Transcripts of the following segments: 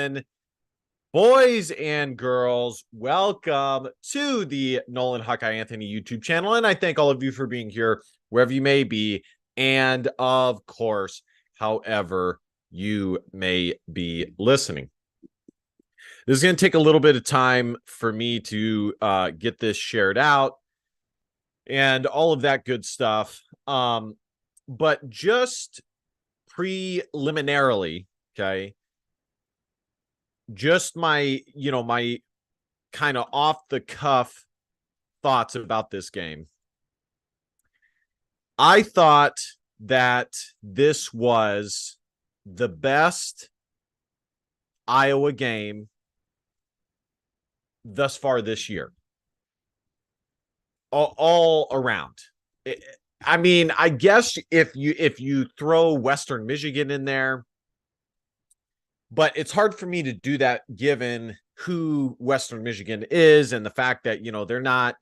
gentlemen, boys and girls, welcome to the Nolan Hawkeye Anthony YouTube channel. And I thank all of you for being here, wherever you may be. And of course, however you may be listening. This is going to take a little bit of time for me to get this shared out and all of that good stuff. But just preliminarily, okay, just my kind of off the cuff thoughts about this game. I thought that this was the best Iowa game thus far this year. All around. I mean, I guess if you throw Western Michigan in there, but it's hard for me to do that given who Western Michigan is and the fact that, they're not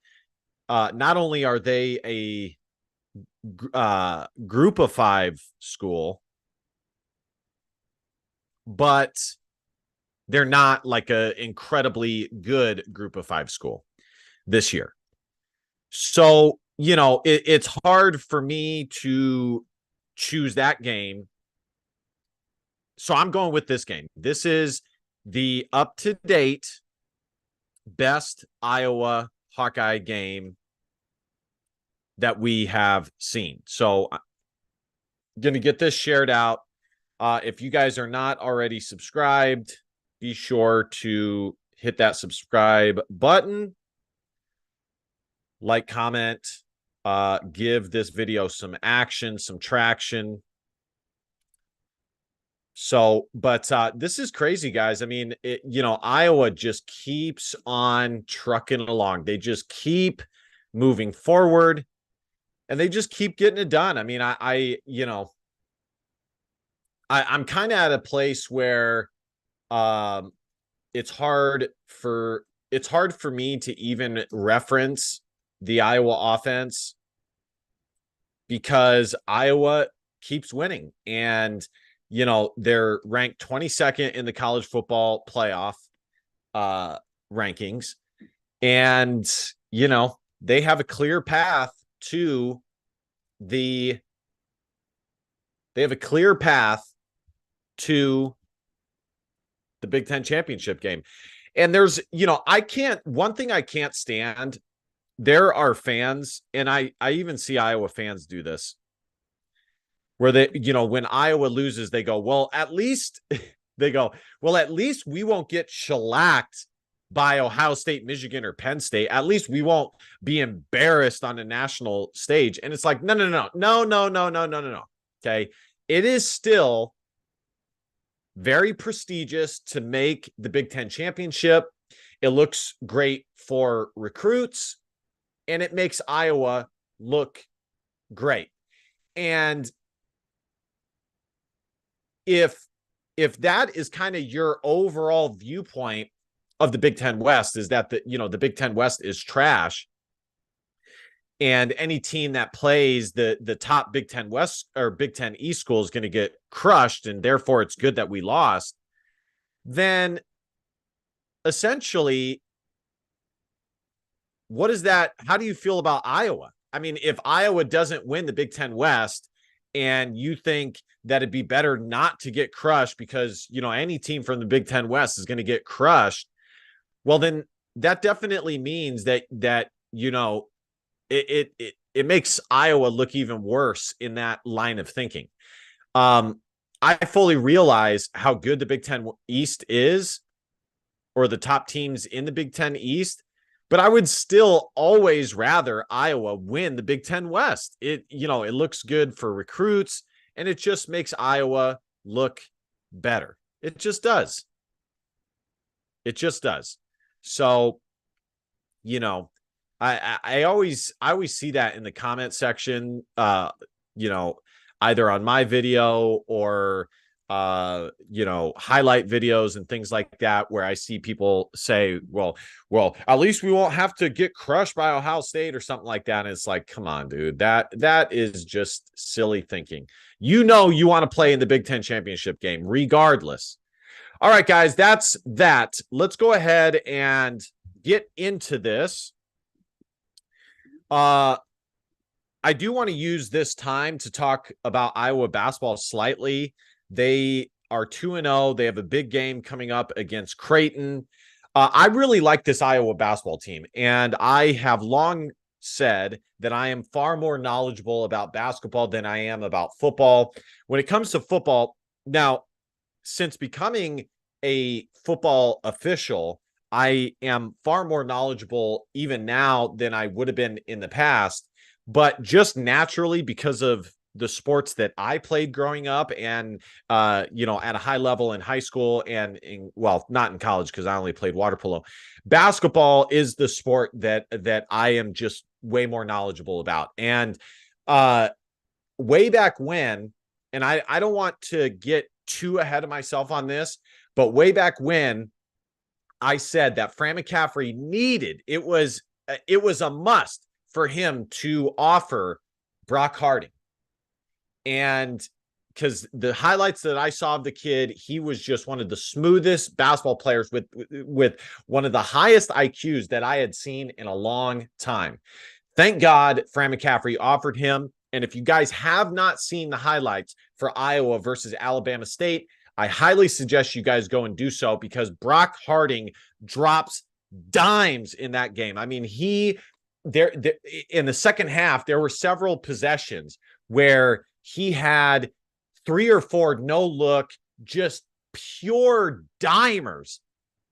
only are they a group of 5 school, but they're not like a incredibly good group of 5 school this year. So, it's hard for me to choose that game. So I'm going with this game. This is the up-to-date best Iowa Hawkeye game that we have seen. So I'm going to get this shared out. If you guys are not already subscribed, be sure to hit that subscribe button. Like, comment, give this video some action, some traction. So, but this is crazy, guys. I mean, Iowa just keeps on trucking along. They just keep moving forward, and they just keep getting it done. I mean, I'm kind of at a place where it's hard for me to even reference the Iowa offense because Iowa keeps winning, and they're ranked 22nd in the college football playoff rankings, and they have a clear path to the Big Ten championship game. And there's one thing I can't stand. There are fans, and I even see Iowa fans do this, where they, when Iowa loses, they go, well, at least we won't get shellacked by Ohio State, Michigan, or Penn State. At least we won't be embarrassed on a national stage. And it's like, no. Okay. It is still very prestigious to make the Big Ten championship. It looks great for recruits, and it makes Iowa look great. And if that is kind of your overall viewpoint of the Big Ten West, is that the Big Ten West is trash, and any team that plays the top Big Ten West or Big Ten East school is going to get crushed, and therefore it's good that we lost, then essentially, what is that? How do you feel about Iowa? I mean, if Iowa doesn't win the Big Ten West and you think that it'd be better not to get crushed because, any team from the Big Ten West is going to get crushed, well, then that definitely means that it makes Iowa look even worse in that line of thinking. I fully realize how good the Big Ten East is, or the top teams in the Big Ten East, but I would still always rather Iowa win the Big Ten West. It looks good for recruits, and it just makes Iowa look better. It just does. It just does. So, I always see that in the comment section, either on my video or highlight videos and things like that, where I see people say, well, at least we won't have to get crushed by Ohio State or something like that. And it's like, come on, dude, that is just silly thinking. You want to play in the Big Ten championship game regardless. All right, guys, that's that. Let's go ahead and get into this. I do want to use this time to talk about Iowa basketball slightly. They are 2-0. They have a big game coming up against Creighton. I really like this Iowa basketball team, and I have long said that I am far more knowledgeable about basketball than I am about football. When it comes to football, now, since becoming a football official, I am far more knowledgeable even now than I would have been in the past. But just naturally, because of the sports that I played growing up and, at a high level in high school and well, not in college because I only played water polo. Basketball is the sport that I am just way more knowledgeable about. And way back when, and I don't want to get too ahead of myself on this, but way back when I said that Fran McCaffrey it was a must for him to offer Brock Harding. And because the highlights that I saw of the kid, he was just one of the smoothest basketball players with one of the highest IQs that I had seen in a long time. Thank God Fran McCaffrey offered him. And if you guys have not seen the highlights for Iowa versus Alabama State, I highly suggest you guys go and do so because Brock Harding drops dimes in that game. I mean, there in the second half, there were several possessions where he had 3 or 4 no look, just pure dimers,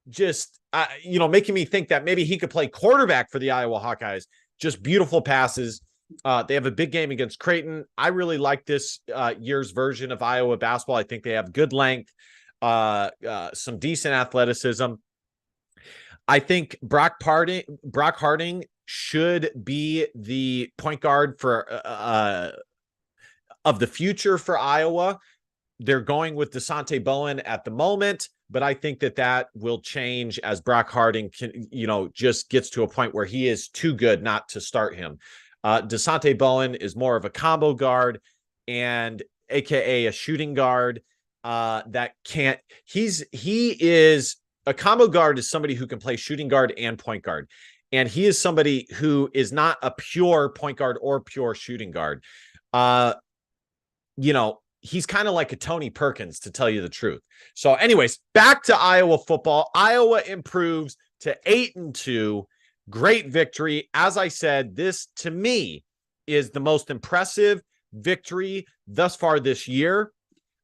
just making me think that maybe he could play quarterback for the Iowa Hawkeyes. Just beautiful passes. They have a big game against Creighton. I really like this year's version of Iowa basketball. I think they have good length, some decent athleticism. I think Brock Harding should be the point guard for of the future for Iowa. They're going with DeSante Bowen at the moment, but I think that will change as Brock Harding just gets to a point where he is too good not to start him. DeSante Bowen is more of a combo guard and AKA a shooting guard he is a combo guard is somebody who can play shooting guard and point guard. And he is somebody who is not a pure point guard or pure shooting guard. He's kind of like a Tony Perkins, to tell you the truth. So anyways, back to Iowa football. Iowa improves to 8-2. Great victory. As I said, this to me is the most impressive victory thus far this year.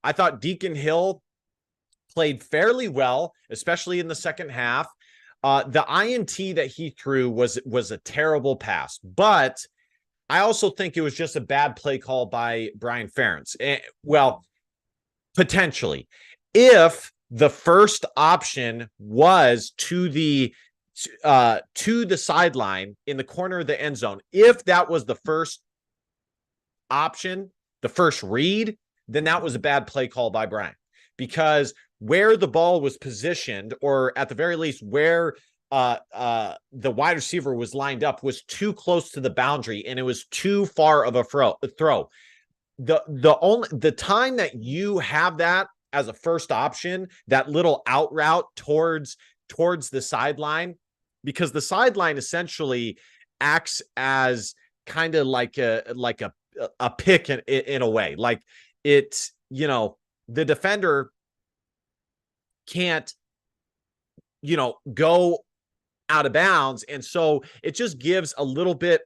I thought Deacon Hill played fairly well, especially in the second half. The INT that he threw was a terrible pass, but I also think it was just a bad play call by Brian Ferentz. Well, potentially. If the first option was to the sideline in the corner of the end zone, if that was the first option, the first read, then that was a bad play call by Brian. Because where the ball was positioned, or at the very least where the wide receiver was lined up, was too close to the boundary, and it was too far of a throw. The time that you have that as a first option, that little out route towards the sideline, because the sideline essentially acts as kind of like a pick in a way. Like it's, the defender can't, go out of bounds. And so it just gives a little bit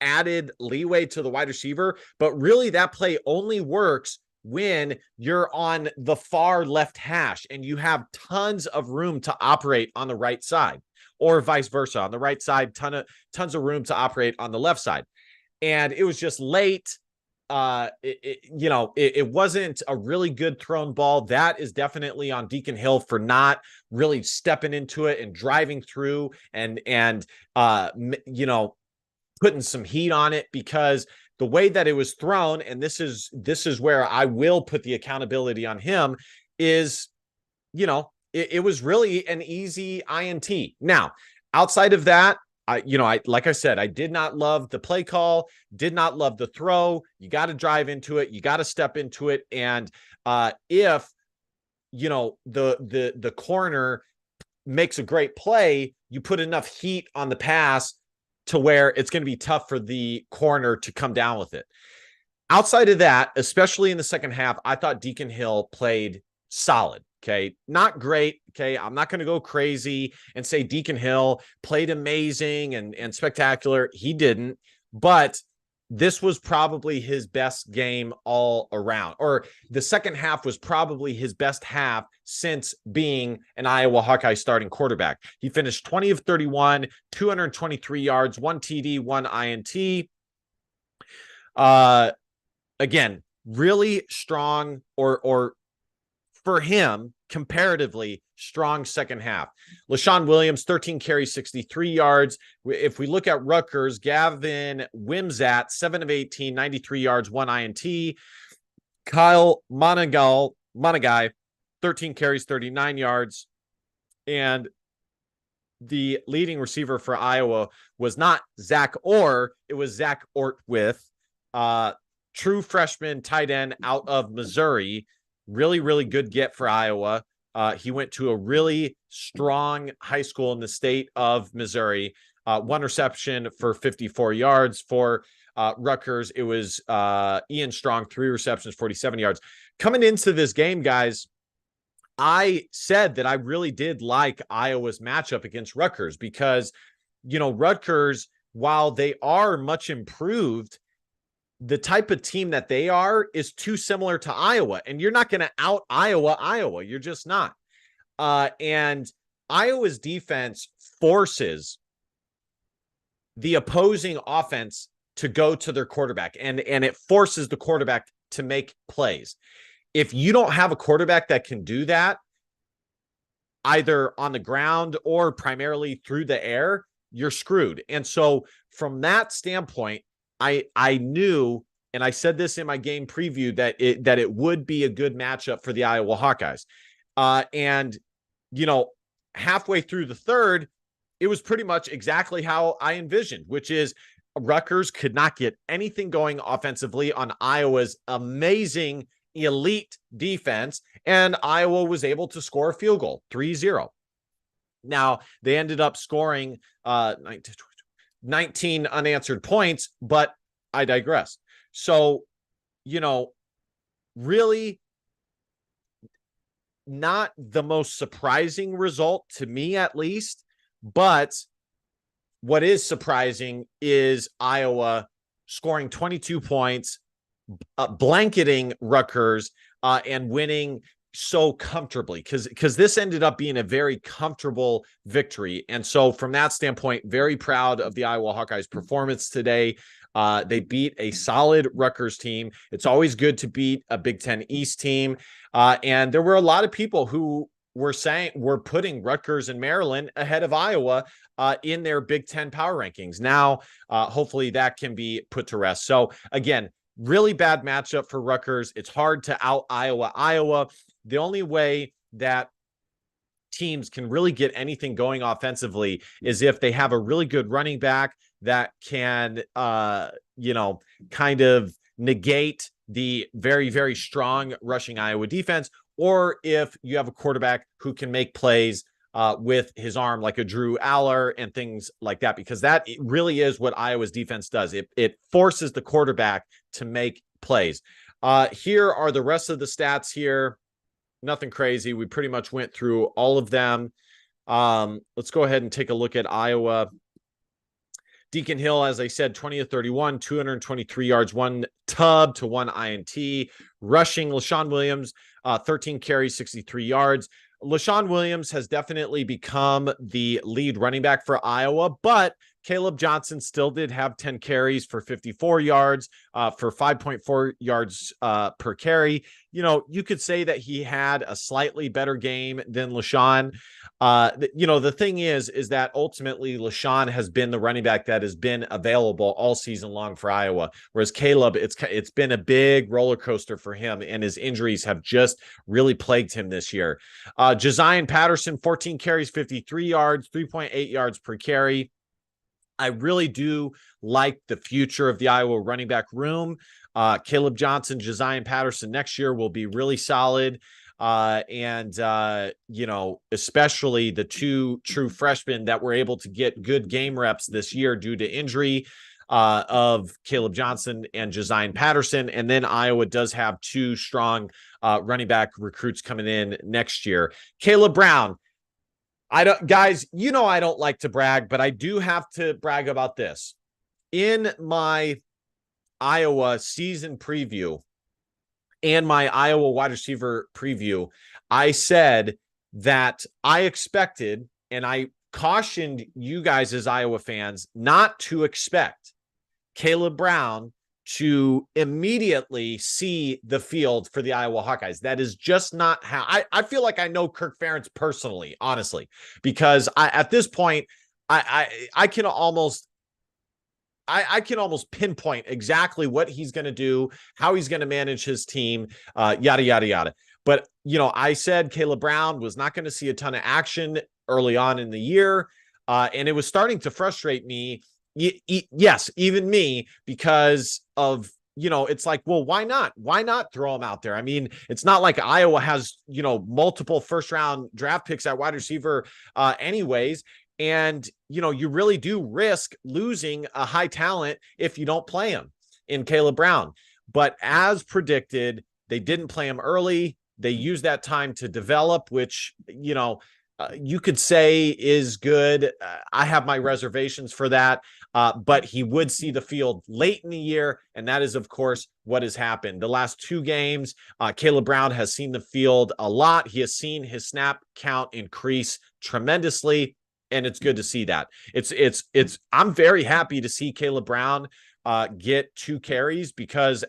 added leeway to the wide receiver. But really that play only works when you're on the far left hash and you have tons of room to operate on the right side, or vice versa. On the right side, tons of room to operate on the left side. And it was just late. It wasn't a really good thrown ball. That is definitely on Deacon Hill for not really stepping into it and driving through and putting some heat on it, because the way that it was thrown, and this is where I will put the accountability on him, is, it was really an easy INT. Now, outside of that, like I said, I did not love the play call, did not love the throw. You got to drive into it. You got to step into it. And if the corner makes a great play, you put enough heat on the pass to where it's going to be tough for the corner to come down with it. Outside of that, especially in the second half, I thought Deacon Hill played solid. Okay. Not great. Okay. I'm not going to go crazy and say Deacon Hill played amazing and spectacular. He didn't, but this was probably his best game all around, or the second half was probably his best half since being an Iowa Hawkeye starting quarterback. He finished 20 of 31, 223 yards, 1 TD, 1 INT. Again, really strong, or for him, comparatively strong second half. LaShawn Williams, 13 carries, 63 yards. If we look at Rutgers, Gavin Wimsatt, 7 of 18, 93 yards, 1 INT. Kyle Monagai, 13 carries, 39 yards. And the leading receiver for Iowa was not Zach Orr, it was Zach Ortwith, true freshman tight end out of Missouri. Really, really good get for Iowa. He went to a really strong high school in the state of Missouri. 1 reception for 54 yards. For Rutgers, it was Ian Strong, 3 receptions, 47 yards. Coming into this game, guys, I said that I really did like Iowa's matchup against Rutgers because, Rutgers, while they are much improved, the type of team that they are is too similar to Iowa, and you're not going to out Iowa. You're just not. And Iowa's defense forces the opposing offense to go to their quarterback, and it forces the quarterback to make plays. If you don't have a quarterback that can do that, either on the ground or primarily through the air, you're screwed. And so from that standpoint, I knew, and I said this in my game preview, that it would be a good matchup for the Iowa Hawkeyes. And halfway through the third, it was pretty much exactly how I envisioned, which is Rutgers could not get anything going offensively on Iowa's amazing elite defense, and Iowa was able to score a field goal, 3-0. Now, they ended up scoring 19 unanswered points, but I digress. So, really not the most surprising result to me, at least, but what is surprising is Iowa scoring 22 points, blanketing Rutgers, and winning so comfortably, because this ended up being a very comfortable victory. And so from that standpoint, very proud of the Iowa Hawkeyes performance today. They beat a solid Rutgers team. It's always good to beat a Big Ten East team. And there were a lot of people who were saying we're putting Rutgers and Maryland ahead of Iowa in their Big Ten power rankings. Now, hopefully that can be put to rest. So again, really bad matchup for Rutgers. It's hard to out Iowa. The only way that teams can really get anything going offensively is if they have a really good running back that can, kind of negate the very, very strong rushing Iowa defense, or if you have a quarterback who can make plays with his arm, like a Drew Aller and things like that, because that really is what Iowa's defense does. It forces the quarterback to make plays. Here are the rest of the stats here. Nothing crazy. We pretty much went through all of them. Let's go ahead and take a look at Iowa. Deacon Hill, as I said, 20 of 31, 223 yards, 1 tub to 1 INT. Rushing, LaShawn Williams, 13 carries, 63 yards. LaShawn Williams has definitely become the lead running back for Iowa, but Caleb Johnson still did have 10 carries for 54 yards, for 5.4 yards per carry. You could say that he had a slightly better game than LaShawn. The thing is that ultimately LaShawn has been the running back that has been available all season long for Iowa, whereas Caleb, it's been a big roller coaster for him, and his injuries have just really plagued him this year. Josiah Patterson, 14 carries, 53 yards, 3.8 yards per carry. I really do like the future of the Iowa running back room. Caleb Johnson, Josiah Patterson next year will be really solid. especially the two true freshmen that were able to get good game reps this year due to injury of Caleb Johnson and Josiah Patterson. And then Iowa does have two strong running back recruits coming in next year. Caleb Brown. I don't, guys, I don't like to brag, but I do have to brag about this. In my Iowa season preview and my Iowa wide receiver preview, I said that I expected, and I cautioned you guys as Iowa fans not to expect Caleb Brown to immediately see the field for the Iowa Hawkeyes. That is just not how I feel like I know Kirk Ferentz personally, honestly, because at this point, I can almost pinpoint exactly what he's going to do, how he's going to manage his team, yada, yada, yada. But, I said Caleb Brown was not going to see a ton of action early on in the year. And it was starting to frustrate me. Yes, even me, because of, it's like, well, why not? Why not throw him out there? I mean, it's not like Iowa has, multiple first round draft picks at wide receiver anyways. And, you really do risk losing a high talent if you don't play him in Caleb Brown. But as predicted, they didn't play him early. They used that time to develop, which, you could say is good. I have my reservations for that, but he would see the field late in the year, and that is, of course, what has happened. The last two games, Caleb Brown has seen the field a lot. He has seen his snap count increase tremendously, and it's good to see that. I'm very happy to see Caleb Brown get 2 carries, because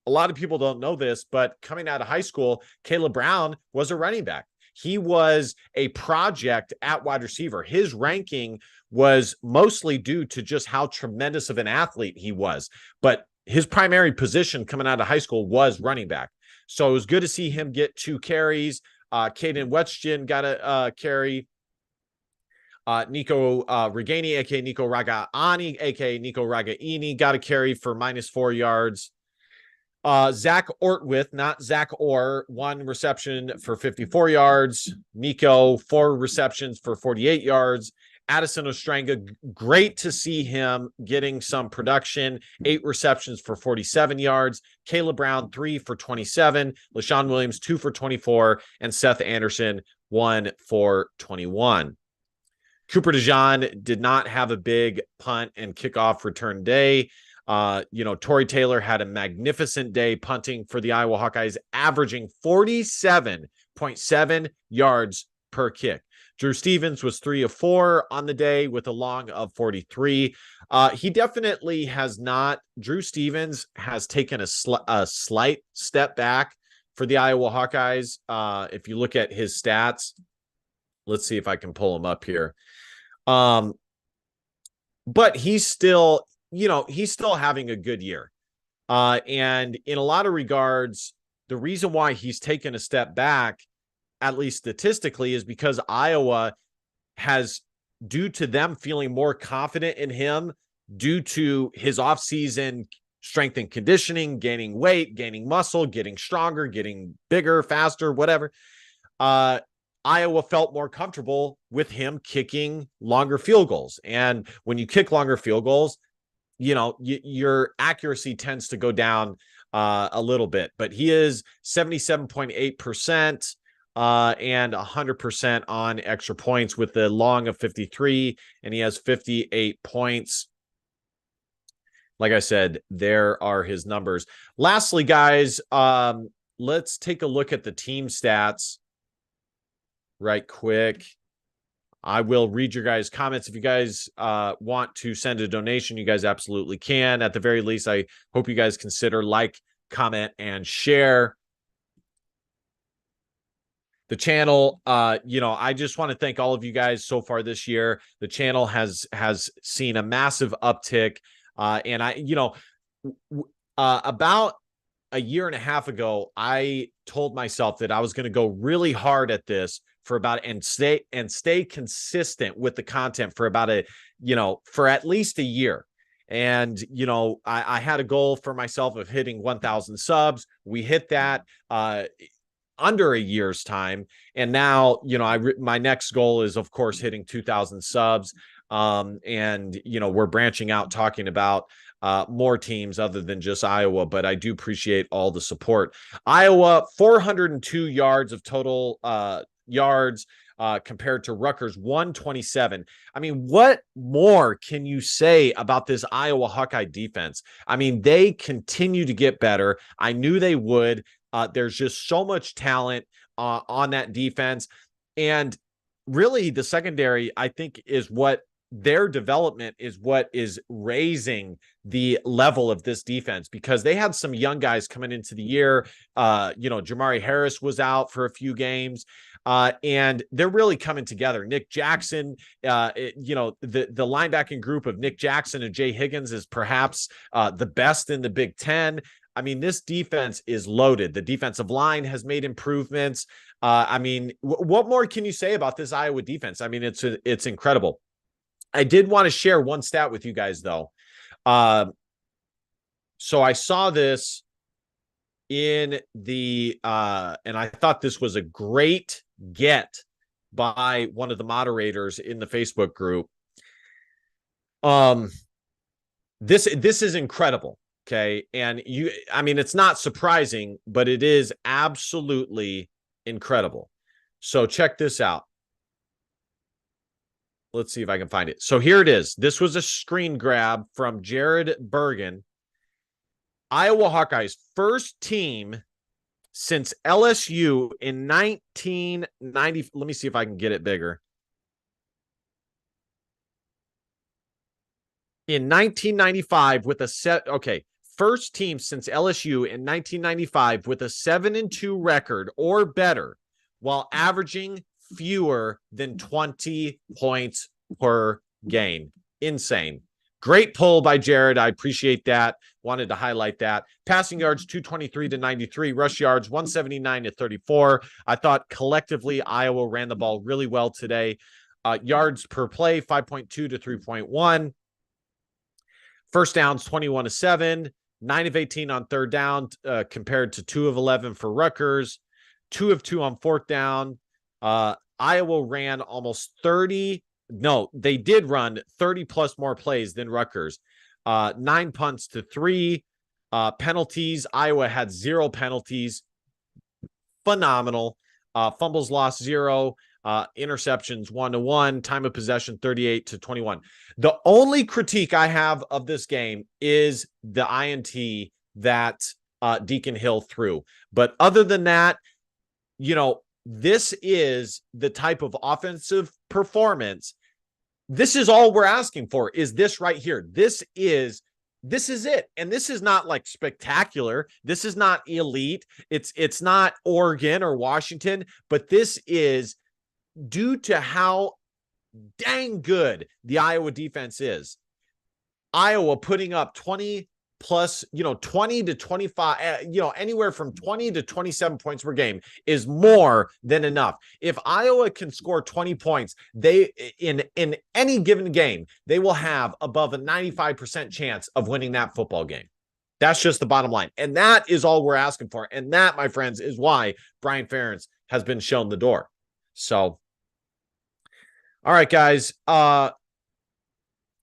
a lot of people don't know this, but coming out of high school, Caleb Brown was a running back. He was a project at wide receiver. His ranking was mostly due to just how tremendous of an athlete he was. But his primary position coming out of high school was running back. So it was good to see him get 2 carries. Caden Wetschgen got a carry. Nico Regani, aka Nico Ragaani, aka Nico Ragaini, got a carry for -4 yards. Zach Ortwith, not Zach Orr, 1 reception for 54 yards. Nico, 4 receptions for 48 yards. Addison Ostranga, great to see him getting some production, 8 receptions for 47 yards. Caleb Brown, 3 for 27. LaShawn Williams, 2 for 24. And Seth Anderson, 1 for 21. Cooper DeJean did not have a big punt and kickoff return day. Torrey Taylor had a magnificent day punting for the Iowa Hawkeyes, averaging 47.7 yards per kick. Drew Stevens was 3 of 4 on the day with a long of 43. He definitely has not. Drew Stevens has taken a slight step back for the Iowa Hawkeyes. If you look at his stats, let's see if I can pull him up here. But he's still having a good year. And in a lot of regards, the reason why he's taken a step back, at least statistically, is because Iowa has, due to them feeling more confident in him, due to his offseason strength and conditioning, gaining weight, gaining muscle, getting stronger, getting bigger, faster, whatever. Iowa felt more comfortable with him kicking longer field goals. And when you kick longer field goals, your accuracy tends to go down a little bit, but he is 77.8% and 100% on extra points with the long of 53, and he has 58 points. Like I said, there are his numbers. Lastly, guys, let's take a look at the team stats right quick. I will read your guys' comments. If you guys want to send a donation, you guys absolutely can. At the very least, I hope you guys consider like, comment, and share the channel. I just want to thank all of you guys so far this year. The channel has seen a massive uptick. And about a year and a half ago, I told myself that I was going to go really hard at this for stay consistent with the content for for at least a year. And, I had a goal for myself of hitting 1,000 subs. We hit that. under a year's time. And now, my next goal is, of course, hitting 2,000 subs. And, we're branching out, talking about more teams other than just Iowa, but I do appreciate all the support. Iowa, 402 yards of total yards compared to Rutgers, 127. I mean, what more can you say about this Iowa Hawkeye defense? I mean, they continue to get better. I knew they would. There's just so much talent on that defense. And really, the secondary, I think, is what their development is what is raising the level of this defense, because they had some young guys coming into the year. Jamari Harris was out for a few games. And they're really coming together. Nick Jackson, the linebacking group of Nick Jackson and Jay Higgins is perhaps the best in the Big Ten. I mean, this defense is loaded. The defensive line has made improvements. What more can you say about this Iowa defense? I mean, it's incredible. I did want to share one stat with you guys, though. So I saw this in the and I thought this was a great get by one of the moderators in the Facebook group. This is incredible. Okay. And it's not surprising, but it is absolutely incredible. So check this out. Let's see if I can find it. So here it is. This was a screen grab from Jared Bergen. Iowa Hawkeyes, first team since LSU in 1990. Let me see if I can get it bigger. In 1995 with a set. Okay. First team since LSU in 1995 with a 7-2 record or better, while averaging fewer than 20 points per game. Insane. Great pull by Jared. I appreciate that. Wanted to highlight that. Passing yards, 223 to 93. Rush yards, 179 to 34. I thought collectively Iowa ran the ball really well today. Yards per play, 5.2 to 3.1. First downs, 21 to 7. 9 of 18 on third down compared to 2 of 11 for Rutgers. 2 of 2 on fourth down. Iowa ran almost 30. No, they did run 30 plus more plays than Rutgers. 9 punts to 3. Penalties. Iowa had 0 penalties. Phenomenal. Fumbles lost 0. Interceptions 1-1. Time of possession 38 to 21. The only critique I have of this game is the INT that Deacon Hill threw. But other than that, this is the type of offensive performance. This is all we're asking for, is this right here. This is it. And this is not like spectacular. This is not elite. It's not Oregon or Washington, but this is due to how dang good the Iowa defense is. Iowa putting up 20 plus, 20 to 25, anywhere from 20 to 27 points per game is more than enough. If Iowa can score 20 points, they in any given game, they will have above a 95% chance of winning that football game. That's just the bottom line. And that is all we're asking for. And that, my friends, is why Brian Ferentz has been shown the door. So, all right, guys.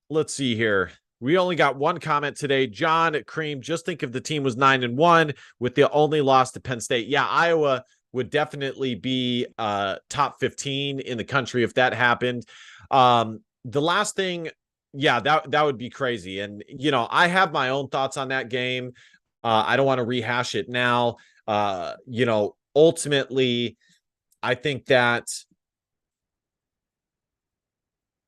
Let's see here. We only got one comment today. John Cream, just think if the team was 9-1 with the only loss to Penn State. Yeah, Iowa would definitely be top 15 in the country if that happened. The last thing, yeah, that would be crazy. And, I have my own thoughts on that game. I don't want to rehash it now. Ultimately, I think that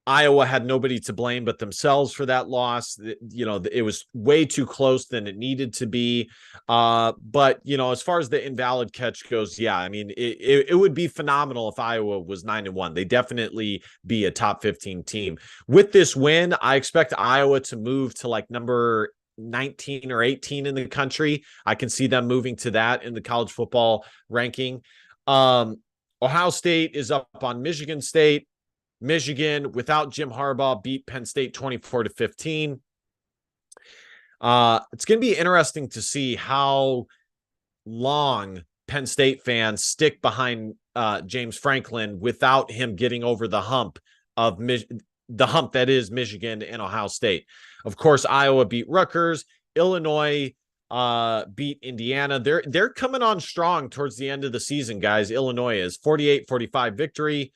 Iowa had nobody to blame but themselves for that loss. It was way too close than it needed to be. But, as far as the invalid catch goes, yeah, I mean, it would be phenomenal if Iowa was 9-1. They definitely be a top 15 team. With this win, I expect Iowa to move to like number 19 or 18 in the country. I can see them moving to that in the college football ranking. Ohio State is up on Michigan State. Michigan, without Jim Harbaugh, beat Penn State 24-15. It's going to be interesting to see how long Penn State fans stick behind James Franklin without him getting over the hump of the hump that is Michigan and Ohio State. Of course, Iowa beat Rutgers. Illinois beat Indiana. They're coming on strong towards the end of the season, guys. Illinois is 48-45 victory.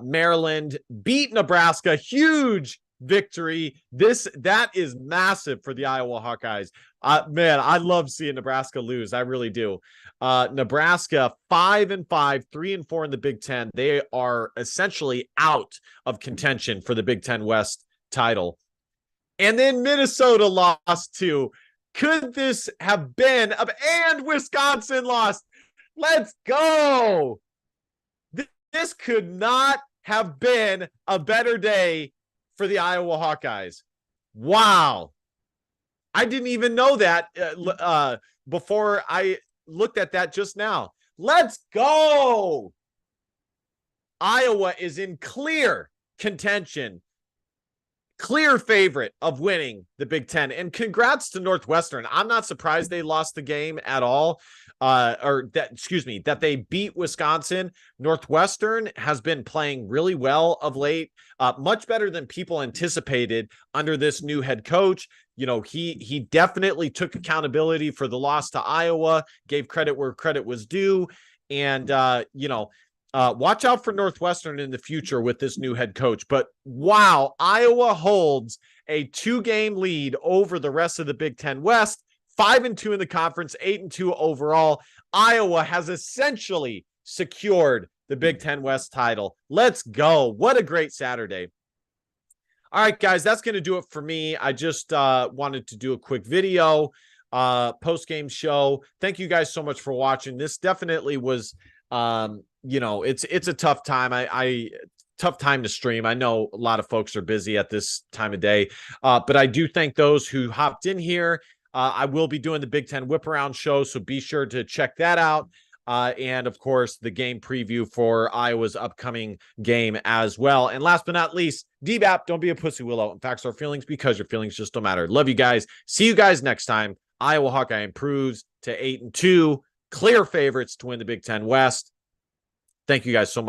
Maryland beat Nebraska. Huge victory. That is massive for the Iowa Hawkeyes. Man, I love seeing Nebraska lose. I really do. Nebraska 5-5, 3-4 in the Big Ten. They are essentially out of contention for the Big Ten West title. And then Minnesota lost to. Could this have been? And Wisconsin lost. Let's go. This could not have been a better day for the Iowa Hawkeyes. Wow. I didn't even know that before I looked at that just now. Let's go. Iowa is in clear contention, clear favorite of winning the Big Ten. And congrats to Northwestern. I'm not surprised they lost the game at all. That they beat Wisconsin. Northwestern has been playing really well of late, much better than people anticipated under this new head coach. You know, he definitely took accountability for the loss to Iowa, gave credit where credit was due. And, watch out for Northwestern in the future with this new head coach. But wow, Iowa holds a 2-game lead over the rest of the Big Ten West, 5-2 in the conference, 8-2 overall. Iowa has essentially secured the Big Ten West title. Let's go. What a great Saturday. All right, guys, that's going to do it for me. I just wanted to do a quick video, post-game show. Thank you guys so much for watching. This definitely was, it's a tough time. Tough time to stream. I know a lot of folks are busy at this time of day, but I do thank those who hopped in here. I will be doing the Big Ten Whip Around show, so be sure to check that out. And of course, the game preview for Iowa's upcoming game as well. And last but not least, DBAP, don't be a pussy willow. In fact, our feelings, because your feelings just don't matter. Love you guys. See you guys next time. Iowa Hawkeye improves to 8-2. Clear favorites to win the Big Ten West. Thank you guys so much.